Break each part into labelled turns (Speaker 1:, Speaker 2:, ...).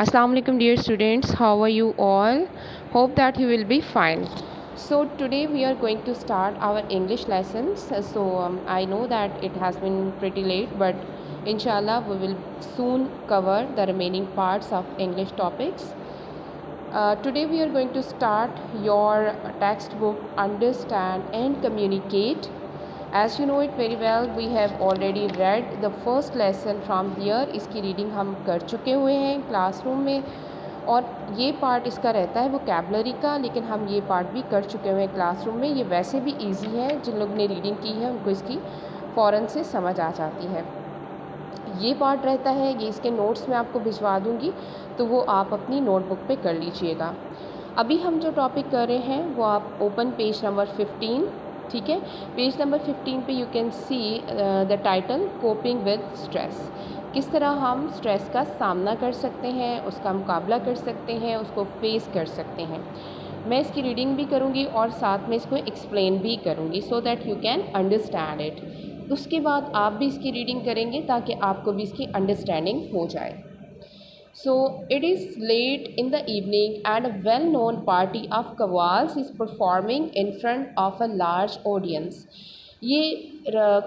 Speaker 1: Assalamu alaikum dear students, how are you all? Hope that you will be fine. So today we are going to start our English lessons. I know that it has been pretty late, but inshallah we will soon cover the remaining parts of English topics. Today we are going to start your textbook Understand and Communicate. As you know it very well, we have already read the first lesson from here. इसकी reading हम कर चुके हुए हैं classroom में, और ये part इसका रहता है वोकैबलरी का, लेकिन हम ये पार्ट भी कर चुके हुए हैं क्लासरूम में। ये वैसे भी इजी है, जिन लोग ने रीडिंग की है उनको इसकी फ़ौरन से समझ आ जाती है। ये पार्ट रहता है, ये इसके नोट्स मैं आपको भिजवा दूँगी, तो वो आप अपनी नोटबुक पे कर लीजिएगा। अभी हम जो टॉपिक कर रहे हैं वो आप ओपन पेज नंबर 15, ठीक है। पेज नंबर 15 पे you can see the title coping with stress. किस तरह हम स्ट्रेस का सामना कर सकते हैं, उसका मुकाबला कर सकते हैं, उसको फेस कर सकते हैं। मैं इसकी रीडिंग भी करूँगी और साथ में इसको एक्सप्लेन भी करूँगी, so that you can understand it. उसके बाद आप भी इसकी रीडिंग करेंगे ताकि आपको भी इसकी अंडरस्टैंडिंग हो जाए। So it is late in the evening and a well-known party of qawwals is performing in front of a large audience. ये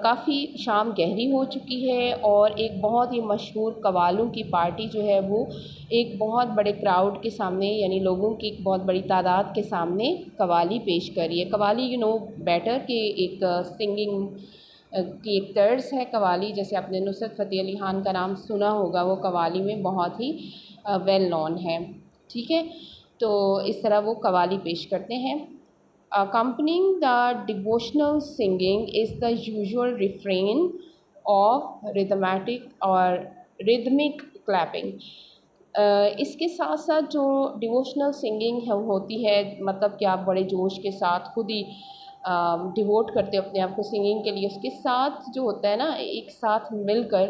Speaker 1: काफ़ी शाम गहरी हो चुकी है और एक बहुत ही मशहूर कवालों की पार्टी जो है वो एक बहुत बड़े क्राउड के सामने, यानी लोगों की एक बहुत बड़ी तादाद के सामने कवाली पेश कर रही है। कवाली यू नो बेटर कि एक सिंगिंग की एक तर्ज है कवाली। जैसे आपने नुसरत फ़तेह अली खान का नाम सुना होगा, वो कवाली में बहुत ही वेल नोन है, ठीक है। तो इस तरह वो कवाली पेश करते हैं। Accompanying the devotional singing is the usual refrain of rhythmic clapping. इसके साथ साथ जो डिवोशनल सिंगिंग है होती है, मतलब कि आप बड़े जोश के साथ खुद ही डिवोट करते हो अपने आप को सिंगिंग के लिए, उसके साथ जो होता है ना, एक साथ मिलकर,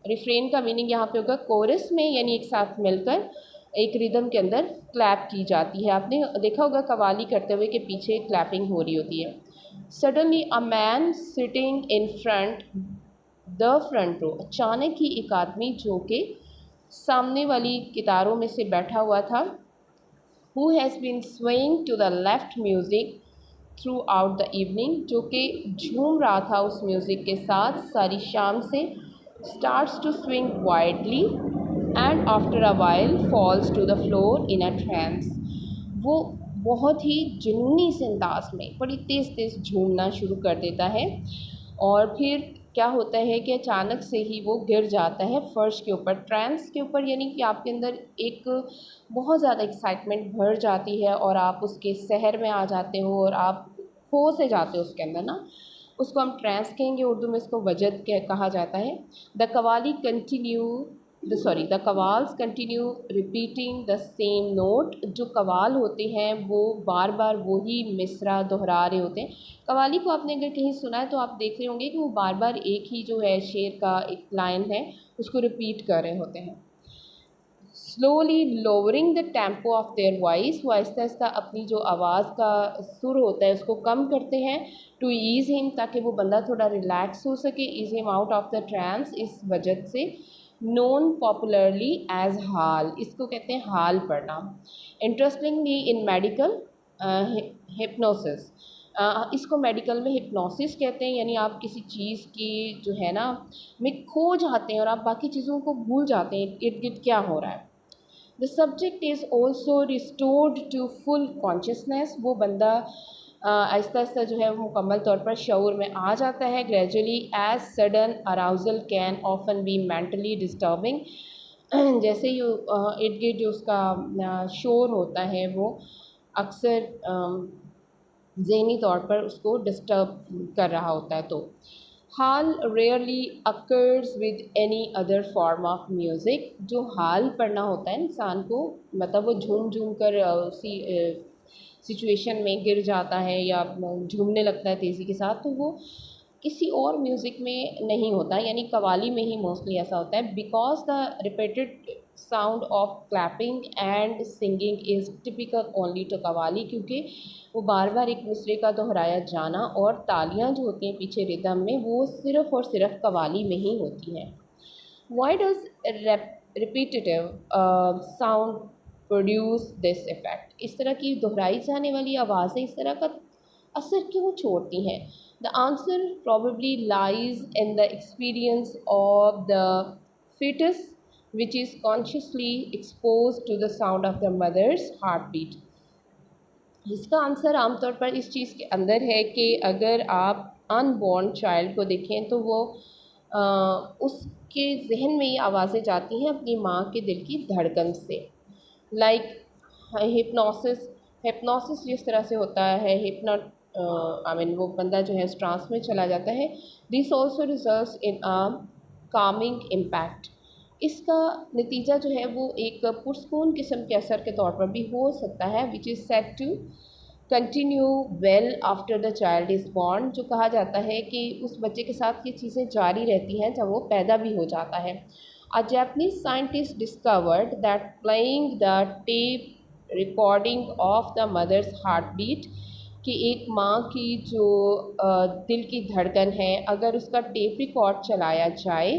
Speaker 1: रिफ्रेन का मीनिंग यहाँ पे होगा कोरस में, यानी एक साथ मिलकर एक रिदम के अंदर क्लैप की जाती है। आपने देखा होगा कवाली करते हुए कि पीछे क्लैपिंग हो रही होती है। Suddenly a man sitting in front row, अचानक ही एक आदमी जो कि सामने वाली कितारों में से बैठा हुआ था, who has been swaying to the left music throughout the evening, जो कि झूम रहा था उस म्यूज़िक के साथ सारी शाम से, starts to swing widely and after a while falls to the floor in a trance. वो बहुत ही जुनूनी से अंदाज में बड़ी तेज़ तेज़ झूमना शुरू कर देता है, और फिर क्या होता है कि अचानक से ही वो गिर जाता है फ़र्श के ऊपर, ट्रांस के ऊपर, यानी कि आपके अंदर एक बहुत ज़्यादा एक्साइटमेंट भर जाती है और आप उसके सहर में आ जाते हो और आप खो से जाते हो उसके अंदर ना। उसको हम ट्रांस कहेंगे, उर्दू में इसको वजद कहा जाता है। The qawwals continue repeating the same note. जो कवाल होते हैं वो बार बार वही मिसरा दोहरा रहे होते हैं। कवाली को आपने अगर कहीं सुना है तो आप देख रहे होंगे कि वो बार बार एक ही जो है शेर का एक लाइन है उसको रिपीट कर रहे होते हैं। Slowly lowering the tempo of their voice, वो आहिस्ता आहिस्ता अपनी जो आवाज़ का सुर होता है उसको कम करते हैं, टू ईज़ हिम, ताकि वो बंदा थोड़ा रिलैक्स हो सके, ease him out of the trance. इस वजह से नोन पॉपुलरली एज हाल, इसको कहते हैं हाल पढ़ना। इंटरेस्टिंगली इन मेडिकल हिप्नोसिस, इसको मेडिकल में हिप्नोसिस कहते हैं, यानी आप किसी चीज़ की जो है ना में खो जाते हैं और आप बाकी चीज़ों को भूल जाते हैं इर्द गिर्द क्या हो रहा है। The subject is also restored to full consciousness, वो बंदा आहिस्ता आहिस्ता जो है वो मुकम्मल तौर पर शऊर में आ जाता है। Gradually as sudden arousal can often be mentally disturbing, जैसे ही इर्द गिर्द जो उसका शोर होता है वो अक्सर ज़हनी तौर पर उसको डिस्टर्ब कर रहा होता है। तो haal rarely occurs with any other form of music, जो हाल पढ़ना होता है इंसान को, मतलब वो झूम झूम कर उसी सिचुएशन में गिर जाता है या झूमने लगता है तेज़ी के साथ, तो वो किसी और म्यूज़िक में नहीं होता, यानी कवाली में ही मोस्टली ऐसा होता है। Because the repeated sound of clapping and singing is typical only to qawwali, क्योंकि वो बार बार एक दूसरे का दोहराया जाना और तालियां जो होती हैं पीछे रिदम में, वो सिर्फ़ और सिर्फ कवाली में ही होती हैं। Why does repetitive sound produce this effect. इस तरह की दोहराई जाने वाली आवाज़ें इस तरह का असर क्यों छोड़ती हैं? The answer probably lies in the experience of the fetus which is consciously exposed to the sound of the mother's heartbeat। इसका आंसर आमतौर पर इस चीज़ के अंदर है कि अगर आप अनबॉर्न चाइल्ड को देखें तो वो उसके जहन में ये आवाज़ें जाती हैं अपनी माँ के दिल की धड़कन से। लाइक हिप्नोसिस, हिप्नोसिस जिस तरह से होता है, हिप्नोट आई मीन वो बंदा जो है उस ट्रांस में चला जाता है। This also results in a Kameng impact. इसका नतीजा जो है वो एक पुरस्कून किस्म के असर के तौर पर भी हो सकता है, which is set to continue well after the child is born. जो कहा जाता है कि उस बच्चे के साथ ये चीज़ें जारी रहती हैं जब वो पैदा भी हो जाता है। A Japanese scientist discovered that playing the tape recording of the mother's heartbeat, कि एक माँ की जो दिल की धड़कन है अगर उसका टेप रिकॉर्ड चलाया जाए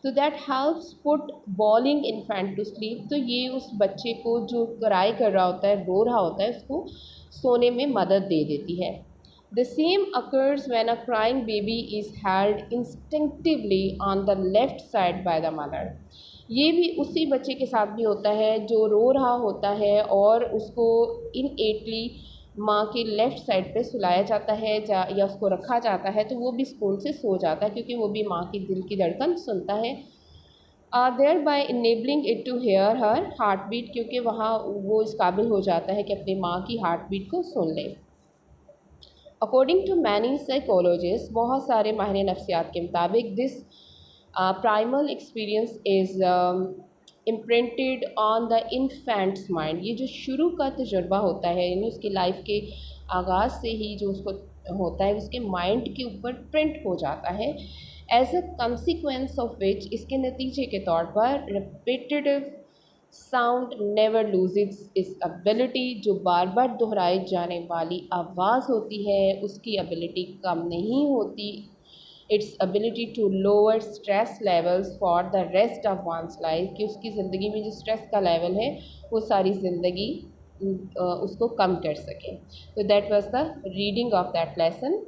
Speaker 1: तो that helps put bawling infant to sleep. तो ये उस बच्चे को जो क्राई कर रहा होता है, रो रहा होता है, उसको सोने में मदद दे देती है। The same occurs when a crying baby is held instinctively on the left side by the mother। ये भी उसी बच्चे के साथ भी होता है जो रो रहा होता है और उसको इनएटली माँ के लेफ़्ट साइड पे सुलाया जाता है या उसको रखा जाता है तो वो भी सुकून से सो जाता है क्योंकि वो भी माँ की दिल की धड़कन सुनता है। Thereby enabling it to hear her heartbeat, क्योंकि वहाँ वो इस काबिल हो जाता है कि अपनी माँ की हार्ट बीट को सुन ले। अकॉर्डिंग टू मैनी साइकोलॉजिस्ट, बहुत सारे माहिर नफ्सियात के मुताबिक this primal experience is imprinted on the infants mind. ये जो शुरू का तजुर्बा होता है यानी उसकी लाइफ के आगाज़ से ही जो उसको होता है उसके माइंड के ऊपर प्रिंट हो जाता है। As a consequence of which, इसके नतीजे के तौर पर repetitive sound never loses its ability, जो बार बार दोहराई जाने वाली आवाज़ होती है उसकी एबिलिटी कम नहीं होती, it's ability to lower stress levels for the rest of one's life, कि उसकी ज़िंदगी में जो स्ट्रेस का लेवल है वो सारी ज़िंदगी उसको कम कर सके। तो that was the reading of that lesson.